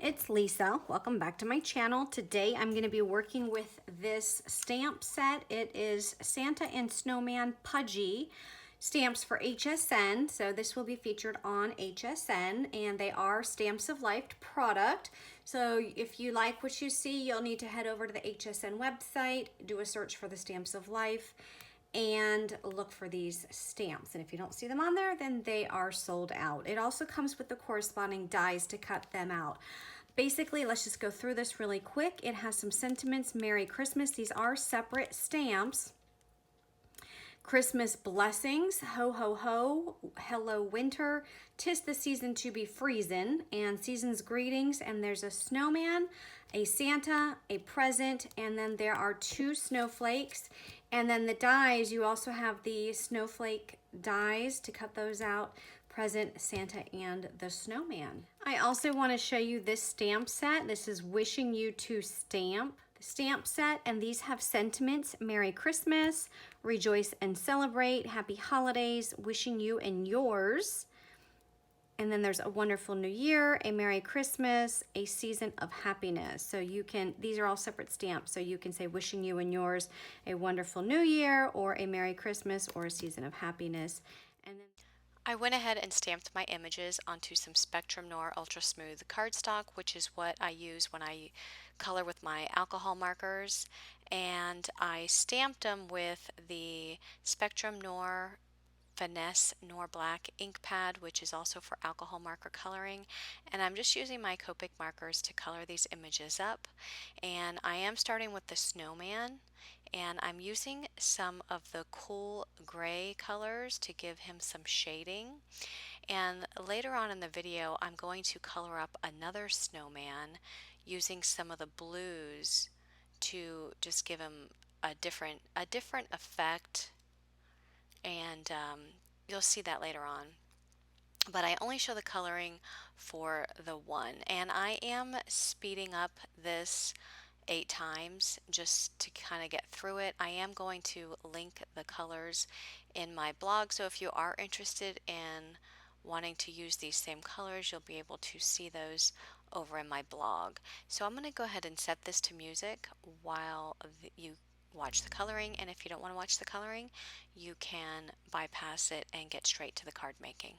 it's Lisa. Welcome back to my channel. Today I'm going to be working with this stamp set. It is Santa and Snowman Pudgie stamps for HSN. So this will be featured on HSN, and they are Stamps of Life product. So if you like what you see, you'll need to head over to the HSN website, do a search for the Stamps of Life, and look for these stamps. And if you don't see them on there, then they are sold out. It also comes with the corresponding dies to cut them out. Basically, let's just go through this really quick. It has some sentiments, Merry Christmas. These are separate stamps. Christmas blessings, ho ho ho, hello winter, 'tis the season to be freezin', and season's greetings. And there's a snowman, a Santa, a present, and then there are 2 snowflakes. And then the dies, you also have the snowflake dies to cut those out, present, Santa, and the snowman. I also want to show you this stamp set. This is Wishing You to Stamp stamp set, and these have sentiments, Merry Christmas, rejoice and celebrate, happy holidays, wishing you and yours. And then there's a wonderful new year, a Merry Christmas, a season of happiness. So you can, these are all separate stamps, so you can say wishing you and yours a wonderful new year, or a Merry Christmas, or a season of happiness. And then I went ahead and stamped my images onto some Spectrum Noir Ultra Smooth cardstock, which is what I use when I color with my alcohol markers. And I stamped them with the Spectrum Noir Finesse Noir Black ink pad, which is also for alcohol marker coloring. And I'm just using my Copic markers to color these images up. And I am starting with the snowman, and I'm using some of the cool gray colors to give him some shading. And later on in the video, I'm going to color up another snowman using some of the blues to just give him a different effect, and you'll see that later on. But I only show the coloring for the one, and I am speeding up this 8 times just to kind of get through it. I am going to link the colors in my blog, so if you are interested in wanting to use these same colors, you'll be able to see those over in my blog. So I'm going to go ahead and set this to music while you watch the coloring, and if you don't want to watch the coloring, you can bypass it and get straight to the card making.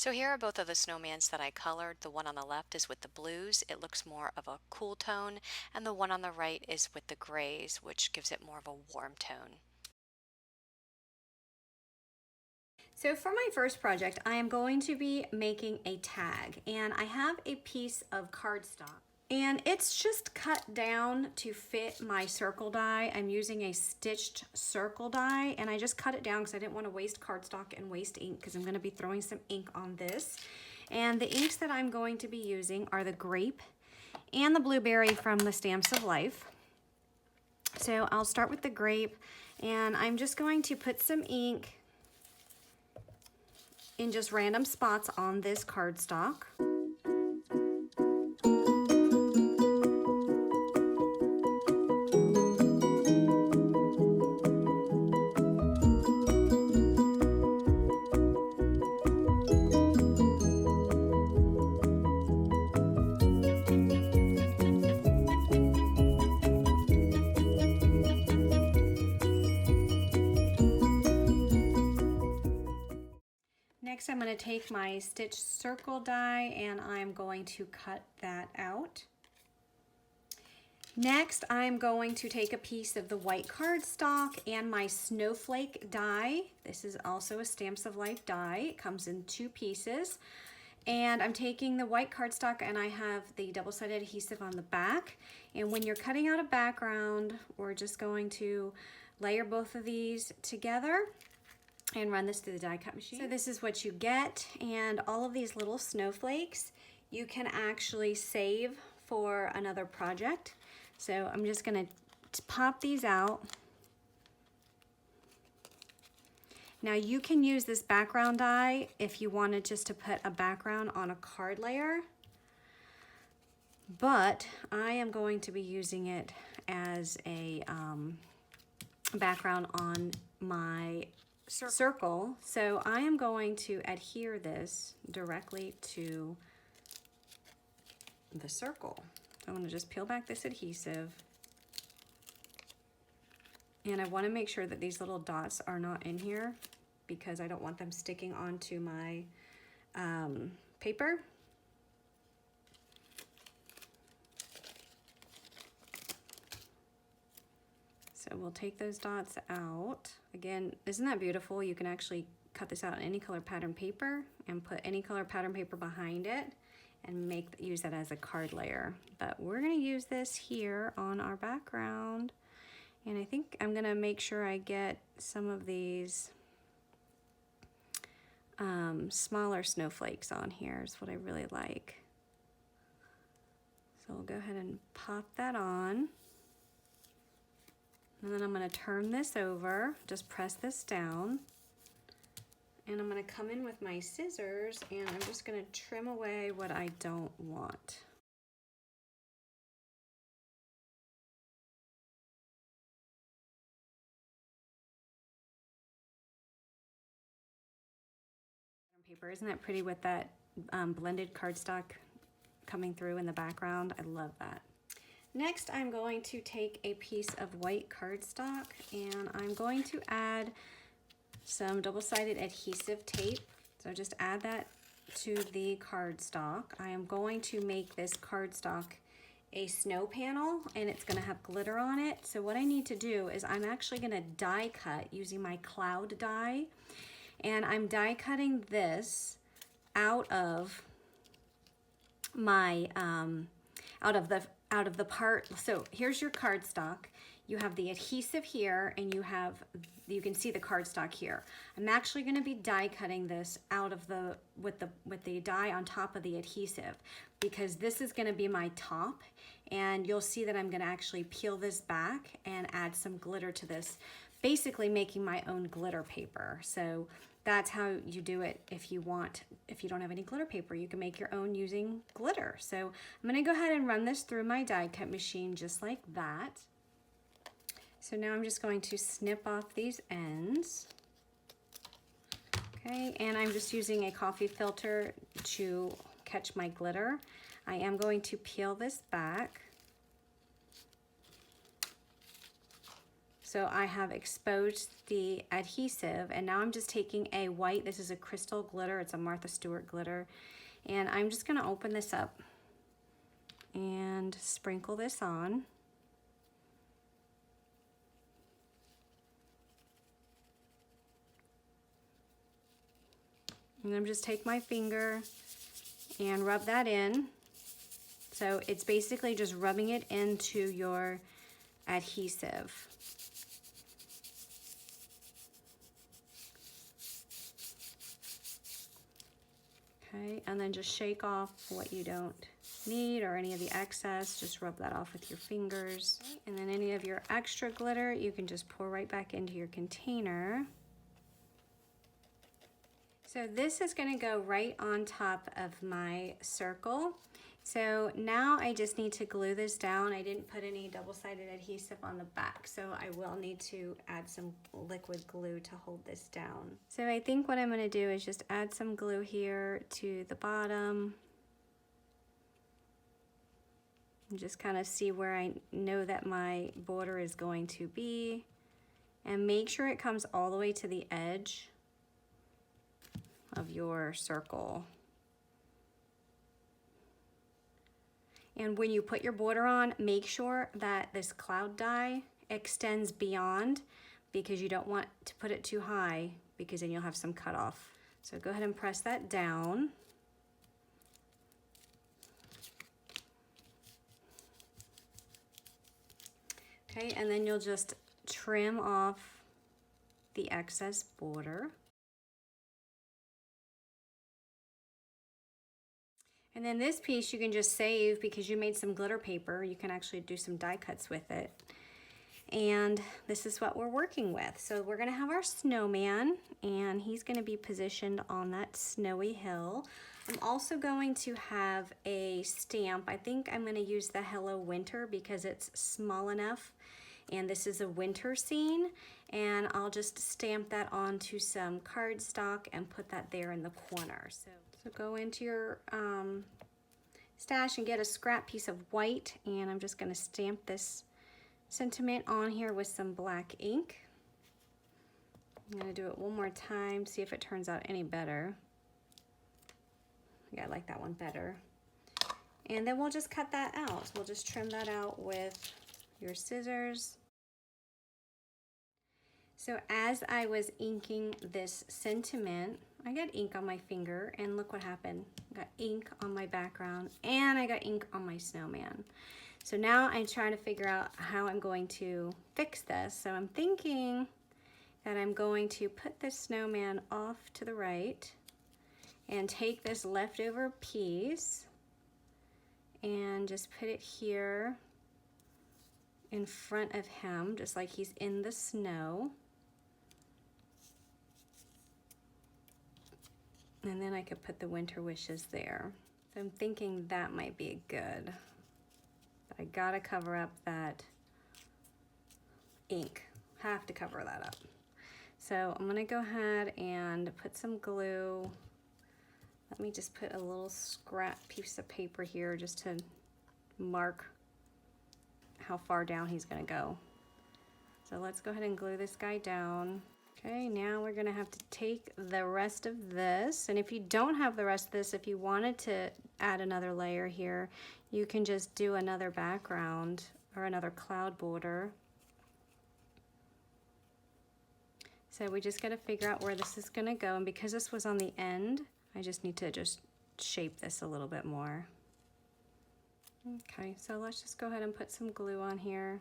So here are both of the snowmans that I colored. The one on the left is with the blues. It looks more of a cool tone, and the one on the right is with the grays, which gives it more of a warm tone. So for my first project, I am going to be making a tag, and I have a piece of cardstock. And it's just cut down to fit my circle die. I'm using a stitched circle die, and I just cut it down because I didn't want to waste cardstock and waste ink because I'm going to be throwing some ink on this. And the inks that I'm going to be using are the grape and the blueberry from the Stamps of Life. So I'll start with the grape, and I'm just going to put some ink in just random spots on this cardstock. Next, I'm going to take my stitched circle die and I'm going to cut that out. Next, I'm going to take a piece of the white cardstock and my snowflake die. This is also a Stamps of Life die. It comes in 2 pieces. And I'm taking the white cardstock and I have the double-sided adhesive on the back. And when you're cutting out a background, we're just going to layer both of these together and run this through the die cut machine. So this is what you get, and all of these little snowflakes you can actually save for another project. So I'm just gonna pop these out. Now you can use this background die if you wanted just to put a background on a card layer, but I am going to be using it as a background on my circle. So I am going to adhere this directly to the circle. So I'm going to just peel back this adhesive, and I want to make sure that these little dots are not in here because I don't want them sticking onto my paper. So we'll take those dots out. Again, isn't that beautiful? You can actually cut this out in any color pattern paper and put any color pattern paper behind it and use that as a card layer. But we're gonna use this here on our background. And I think I'm gonna make sure I get some of these smaller snowflakes on here is what I really like. So we'll go ahead and pop that on. And then I'm going to turn this over, just press this down, and I'm going to come in with my scissors and I'm just going to trim away what I don't want. Paper, isn't that pretty with that blended cardstock coming through in the background? I love that. Next, I'm going to take a piece of white cardstock and I'm going to add some double-sided adhesive tape. So just add that to the cardstock. I am going to make this cardstock a snow panel, and it's going to have glitter on it. So what I need to do is I'm actually going to die cut using my cloud die, and I'm die cutting this out of my out of the part. So here's your cardstock. You have the adhesive here, and you can see the cardstock here. I'm actually going to be die cutting this out of with the die on top of the adhesive, because this is going to be my top, and you'll see that I'm going to actually peel this back and add some glitter to this, basically making my own glitter paper. So that's how you do it if you don't have any glitter paper. You can make your own using glitter. So I'm going to go ahead and run this through my die cut machine just like that. So now I'm just going to snip off these ends. Okay, and I'm just using a coffee filter to catch my glitter. I am going to peel this back. So I have exposed the adhesive, and now I'm just taking a white, this is a crystal glitter, it's a Martha Stewart glitter, and I'm just gonna open this up and sprinkle this on. And then just take my finger and rub that in. So it's basically just rubbing it into your adhesive. Okay, and then just shake off what you don't need or any of the excess. Just rub that off with your fingers. And then any of your extra glitter, you can just pour right back into your container. So this is going to go right on top of my circle. So now I just need to glue this down. I didn't put any double-sided adhesive on the back, so I will need to add some liquid glue to hold this down. So I think what I'm going to do is just add some glue here to the bottom. And just kind of see where I know that my border is going to be. And make sure it comes all the way to the edge of your circle. And when you put your border on, make sure that this cloud die extends beyond, because you don't want to put it too high, because then you'll have some cut off. So go ahead and press that down. Okay, and then you'll just trim off the excess border. And then this piece you can just save, because you made some glitter paper. You can actually do some die cuts with it. And this is what we're working with. So we're gonna have our snowman, and he's gonna be positioned on that snowy hill. I'm also going to have a stamp. I think I'm gonna use the Hello Winter because it's small enough. And this is a winter scene. And I'll just stamp that onto some cardstock and put that there in the corner. So go into your stash and get a scrap piece of white, and I'm just going to stamp this sentiment on here with some black ink. I'm going to do it one more time, see if it turns out any better. Yeah, I like that one better. And then we'll just cut that out. We'll just trim that out with your scissors. So as I was inking this sentiment, I got ink on my finger, and look what happened. I got ink on my background, and I got ink on my snowman. So now I'm trying to figure out how I'm going to fix this. So I'm thinking that I'm going to put this snowman off to the right and take this leftover piece and just put it here in front of him, just like he's in the snow. And then I could put the winter wishes there. So I'm thinking that might be good. But I gotta cover up that ink. Have to cover that up. So I'm gonna go ahead and put some glue. Let me just put a little scrap piece of paper here just to mark how far down he's gonna go. So let's go ahead and glue this guy down. Okay, now we're gonna have to take the rest of this, and if you don't have the rest of this, if you wanted to add another layer here, you can just do another background or another cloud border. So we just gotta figure out where this is gonna go, and because this was on the end, I just need to just shape this a little bit more. Okay, so let's just go ahead and put some glue on here.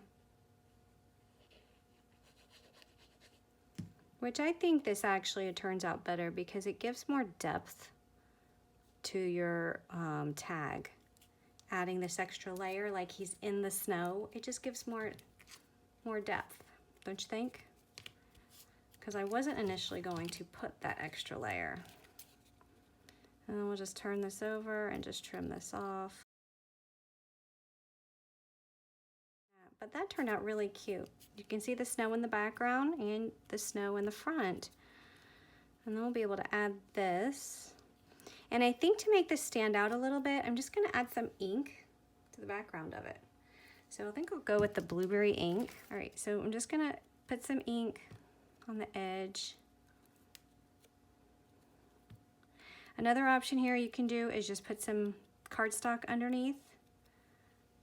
Which I think this actually turns out better because it gives more depth to your tag. Adding this extra layer like he's in the snow, it just gives more depth, don't you think? Because I wasn't initially going to put that extra layer. And then we'll just turn this over and just trim this off. But that turned out really cute. You can see the snow in the background and the snow in the front. And then we'll be able to add this. And I think to make this stand out a little bit, I'm just gonna add some ink to the background of it. So I think I'll go with the blueberry ink. All right, so I'm just gonna put some ink on the edge. Another option here you can do is just put some cardstock underneath,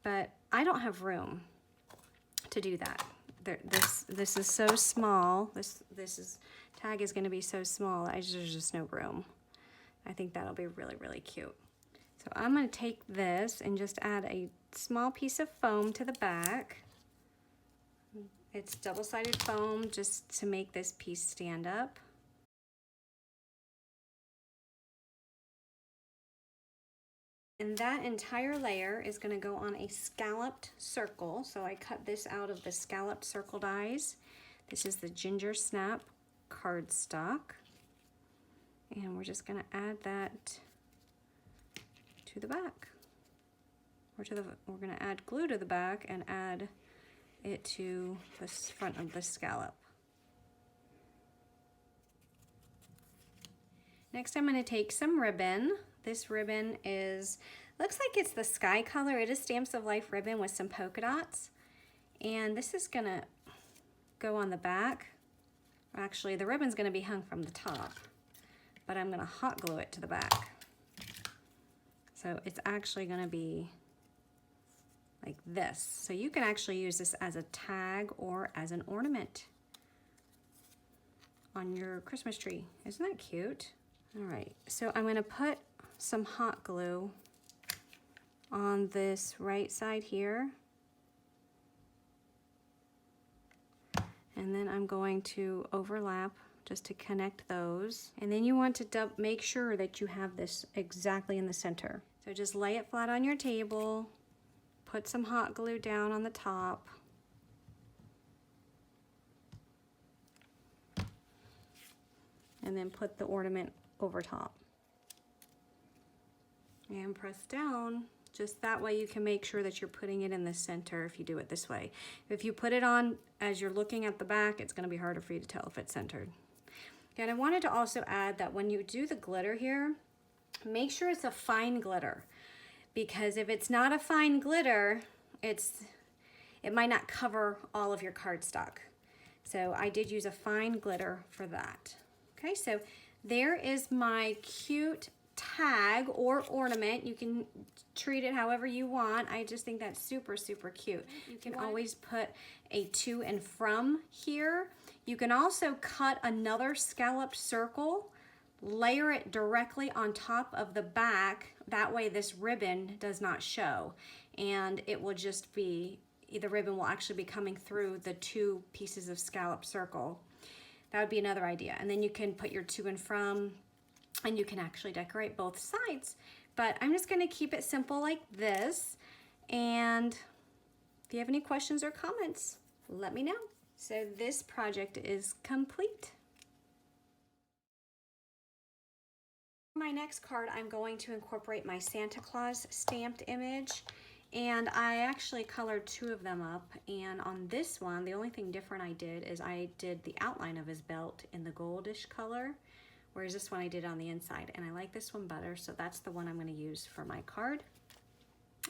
but I don't have room to do that. This is so small. This tag is going to be so small. There's just no room. I think that'll be really, really cute. So I'm going to take this and just add a small piece of foam to the back. It's double-sided foam just to make this piece stand up. And that entire layer is going to go on a scalloped circle. So I cut this out of the scalloped circle dies. This is the Ginger Snap cardstock. And we're just going to add that to the back. We're going to add glue to the back and add it to the front of the scallop. Next I'm going to take some ribbon. This ribbon looks like it's the sky color. It is Stamps of Life ribbon with some polka dots. And this is going to go on the back. Actually, the ribbon's going to be hung from the top, but I'm going to hot glue it to the back. So it's actually going to be like this. So you can actually use this as a tag or as an ornament on your Christmas tree. Isn't that cute? All right, so I'm going to put some hot glue on this right side here. And then I'm going to overlap just to connect those. And then you want to make sure that you have this exactly in the center. So just lay it flat on your table, put some hot glue down on the top. And then put the ornament over top. And press down. Just that way you can make sure that you're putting it in the center if you do it this way. If you put it on as you're looking at the back, it's going to be harder for you to tell if it's centered. And I wanted to also add that when you do the glitter here, make sure it's a fine glitter. Because if it's not a fine glitter, it might not cover all of your cardstock. So I did use a fine glitter for that. Okay, so there is my cute tag or ornament. You can treat it however you want. I just think that's super, super cute. You can always put a to and from here. You can also cut another scalloped circle, layer it directly on top of the back. That way this ribbon does not show, and it will just be, the ribbon will actually be coming through the two pieces of scalloped circle. That would be another idea. And then you can put your to and from, and you can actually decorate both sides. But I'm just going to keep it simple like this. And if you have any questions or comments, let me know. So this project is complete. For my next card, I'm going to incorporate my Santa Claus stamped image. And I actually colored two of them up, and on this one, the only thing different I did is I did the outline of his belt in the goldish color, whereas this one I did on the inside, and I like this one better, so that's the one I'm going to use for my card.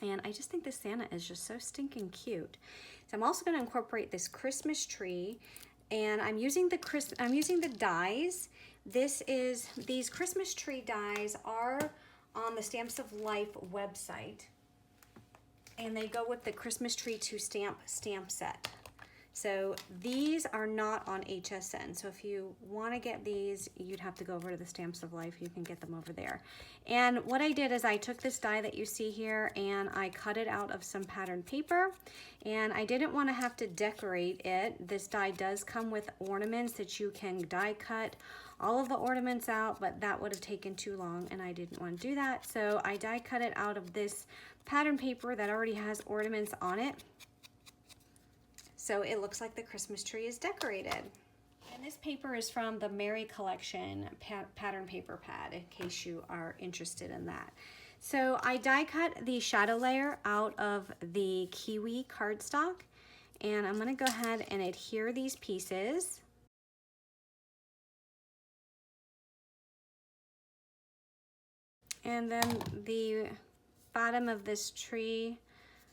And I just think this Santa is just so stinking cute. So I'm also going to incorporate this Christmas tree, and I'm using the dies. These Christmas tree dies are on the Stamps of Life website. And they go with the Christmas Tree to Stamp set. So these are not on HSN. So if you want to get these, you'd have to go over to the Stamps of Life. You can get them over there. And what I did is I took this die that you see here and I cut it out of some pattern paper. And I didn't want to have to decorate it. This die does come with ornaments that you can die cut all of the ornaments out, but that would have taken too long and I didn't want to do that. So I die cut it out of this pattern paper that already has ornaments on it. So it looks like the Christmas tree is decorated. And this paper is from the Mary Collection pattern paper pad, in case you are interested in that. So I die cut the shadow layer out of the kiwi cardstock, and I'm gonna go ahead and adhere these pieces. And then the bottom of this tree,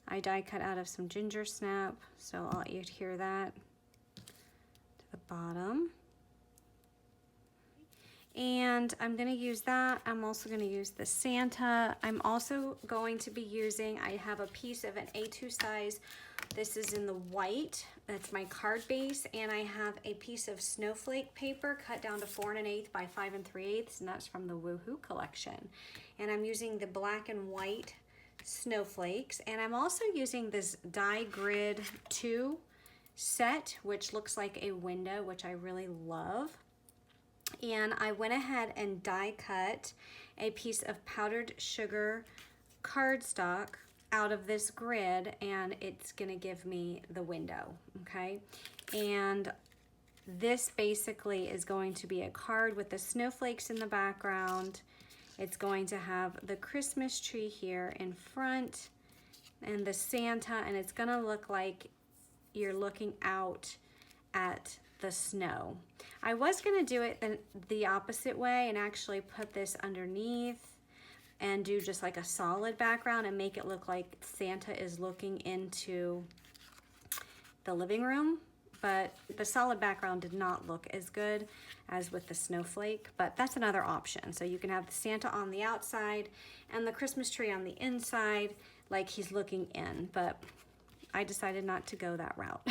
I die cut out of some ginger snap, so I'll adhere that. the bottom. And I'm going to use that. I'm also going to use the Santa. I'm also going to be using, I have a piece of an A2 size. This is in the white. That's my card base. And I have a piece of snowflake paper cut down to 4 1/8 by 5 3/8. And that's from the Woohoo collection. And I'm using the black and white snowflakes. And I'm also using this die grid 2 set, which looks like a window, which I really love. And I went ahead and die cut a piece of powdered sugar cardstock out of this grid, and it's gonna give me the window, okay? And this basically is going to be a card with the snowflakes in the background. It's going to have the Christmas tree here in front and the Santa, and it's gonna look like you're looking out at the snow. I was gonna do it the opposite way and actually put this underneath and do just like a solid background and make it look like Santa is looking into the living room, but the solid background did not look as good as with the snowflake, but that's another option. So you can have the Santa on the outside and the Christmas tree on the inside like he's looking in, but I decided not to go that route.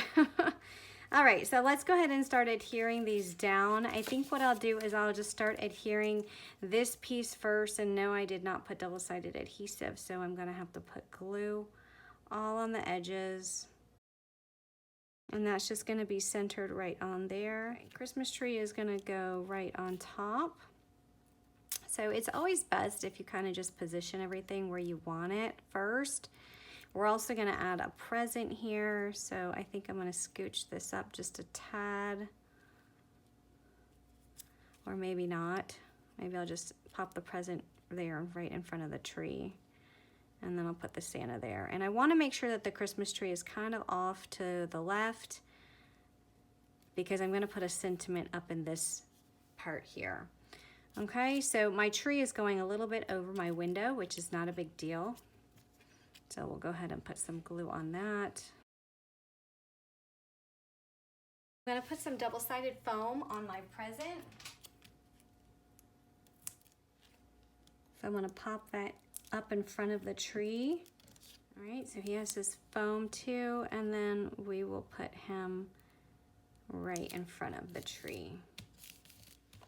All right, so let's go ahead and start adhering these down. I think what I'll do is I'll just start adhering this piece first, and no, I did not put double-sided adhesive, so I'm gonna have to put glue all on the edges. And that's just gonna be centered right on there. Christmas tree is gonna go right on top. So it's always best if you kind of just position everything where you want it first. We're also gonna add a present here, so I think I'm gonna scooch this up just a tad. Or maybe not. Maybe I'll just pop the present there right in front of the tree. And then I'll put the Santa there. And I wanna make sure that the Christmas tree is kind of off to the left because I'm gonna put a sentiment up in this part here. Okay, so my tree is going a little bit over my window, which is not a big deal. So we'll go ahead and put some glue on that. I'm gonna put some double-sided foam on my present. So I'm gonna pop that up in front of the tree. All right, so he has his foam too, and then we will put him right in front of the tree.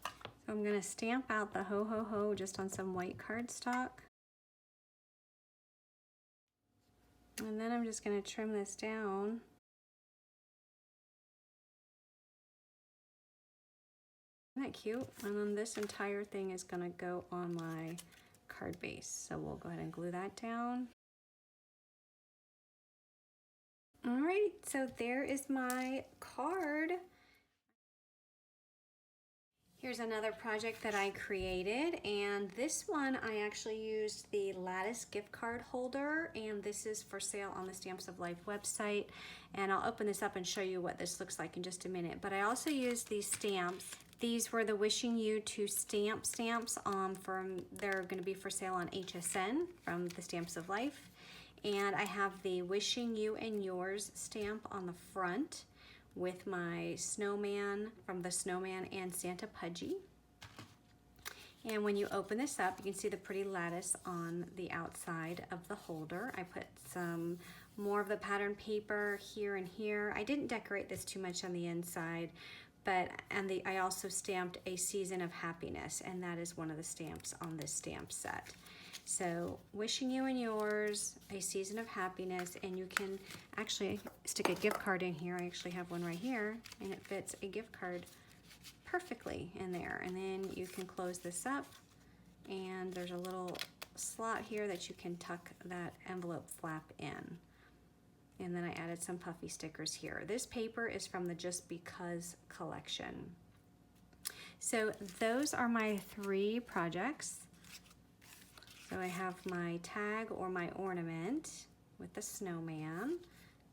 So I'm gonna stamp out the ho ho ho just on some white cardstock. And then I'm just gonna trim this down. Isn't that cute? And then this entire thing is gonna go on my card base. So we'll go ahead and glue that down. All right, so there is my card. Here's another project that I created, and this one I actually used the Lattice gift card holder, and this is for sale on the Stamps of Life website. And I'll open this up and show you what this looks like in just a minute. But I also used these stamps. These were the Wishing You to Stamp stamps. They're going to be for sale on HSN from the Stamps of Life. And I have the Wishing You and Yours stamp on the front with my snowman from the Snowman and Santa Pudgie. And when you open this up, you can see the pretty lattice on the outside of the holder. I put some more of the pattern paper here and here. I didn't decorate this too much on the inside, but I also stamped a Season of Happiness, and that is one of the stamps on this stamp set. So Wishing You and Yours, a Season of Happiness, and you can actually stick a gift card in here. I actually have one right here, and it fits a gift card perfectly in there. And then you can close this up, and there's a little slot here that you can tuck that envelope flap in. And then I added some puffy stickers here. This paper is from the Just Because collection. So those are my 3 projects. So I have my tag or my ornament with the snowman,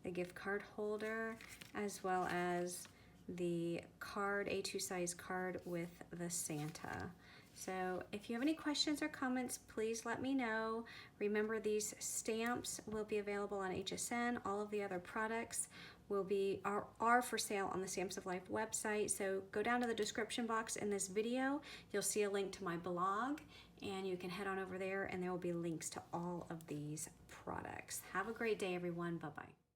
the gift card holder, as well as the card, A2 size card with the Santa. So if you have any questions or comments, please let me know. Remember, these stamps will be available on HSN. All of the other products are for sale on the Stamps of Life website. So go down to the description box in this video. You'll see a link to my blog, and you can head on over there, and there will be links to all of these products. Have a great day, everyone. Bye-bye.